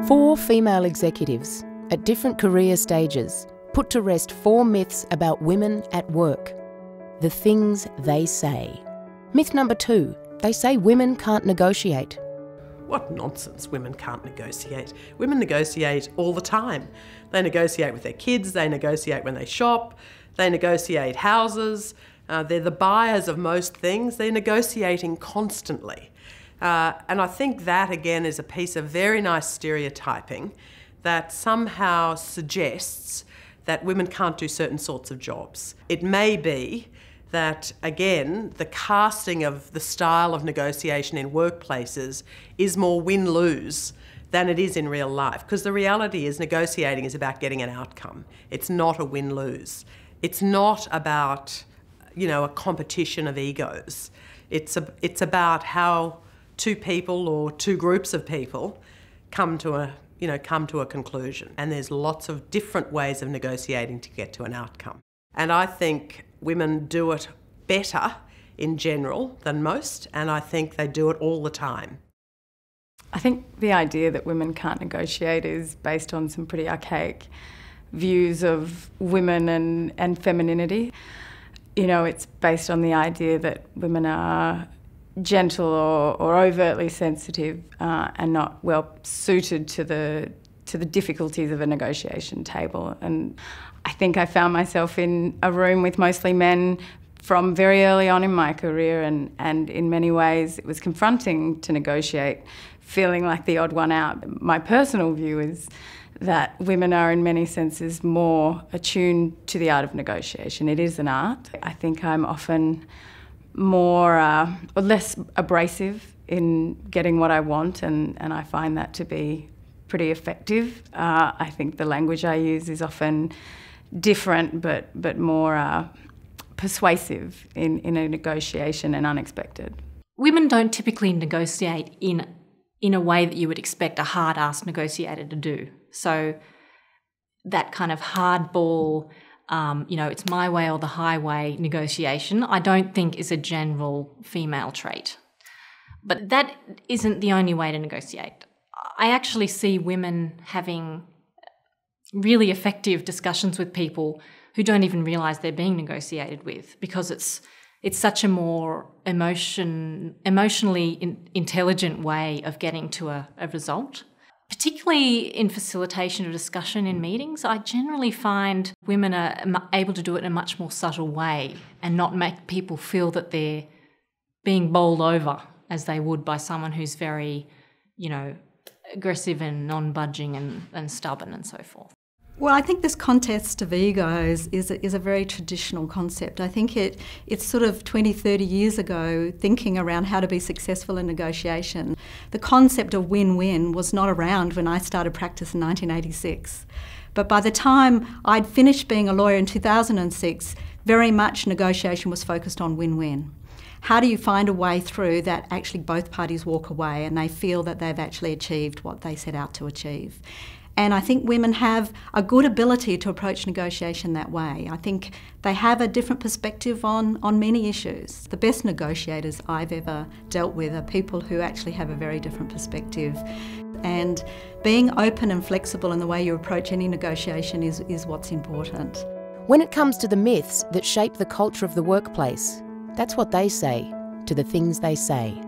4 female executives at different career stages put to rest 4 myths about women at work. The things they say. Myth number 2, they say women can't negotiate. What nonsense, women can't negotiate. Women negotiate all the time. They negotiate with their kids, they negotiate when they shop, they negotiate houses, they're the buyers of most things, they're negotiating constantly. And I think that again is a piece of very nice stereotyping that somehow suggests that women can't do certain sorts of jobs. It may be that, again, the casting of the style of negotiation in workplaces is more win-lose than it is in real life. Because the reality is negotiating is about getting an outcome. It's not a win-lose. It's not about, a competition of egos. It's about how 2 people or 2 groups of people come to a conclusion. And there's lots of different ways of negotiating to get to an outcome. And I think women do it better in general than most, and I think they do it all the time. I think the idea that women can't negotiate is based on some pretty archaic views of women and femininity. It's based on the idea that women are gentle or overtly sensitive and not well suited to the difficulties of a negotiation table. And I think I found myself in a room with mostly men from very early on in my career, and in many ways it was confronting to negotiate, feeling like the odd one out. My personal view is that women are in many senses more attuned to the art of negotiation. It is an art. I think I'm often more or less abrasive in getting what I want, and I find that to be pretty effective. I think the language I use is often different but more persuasive in a negotiation and unexpected. Women don't typically negotiate in a way that you would expect a hard-ass negotiator to do. So that kind of hardball, it's my way or the highway negotiation, I don't think is a general female trait. But that isn't the only way to negotiate. I actually see women having really effective discussions with people who don't even realise they're being negotiated with, because it's such a more emotionally intelligent way of getting to a result. Particularly in facilitation of discussion in meetings, I generally find women are able to do it in a much more subtle way and not make people feel that they're being bowled over as they would by someone who's very, aggressive and non-budging and stubborn and so forth. Well, I think this contest of egos is a very traditional concept. I think it's sort of 20, 30 years ago, thinking around how to be successful in negotiation. The concept of win-win was not around when I started practice in 1986. But by the time I'd finished being a lawyer in 2006, very much negotiation was focused on win-win. How do you find a way through that actually both parties walk away and they feel that they've actually achieved what they set out to achieve? And I think women have a good ability to approach negotiation that way. I think they have a different perspective on many issues. The best negotiators I've ever dealt with are people who actually have a very different perspective. And being open and flexible in the way you approach any negotiation is what's important. When it comes to the myths that shape the culture of the workplace, that's what they say to the things they say.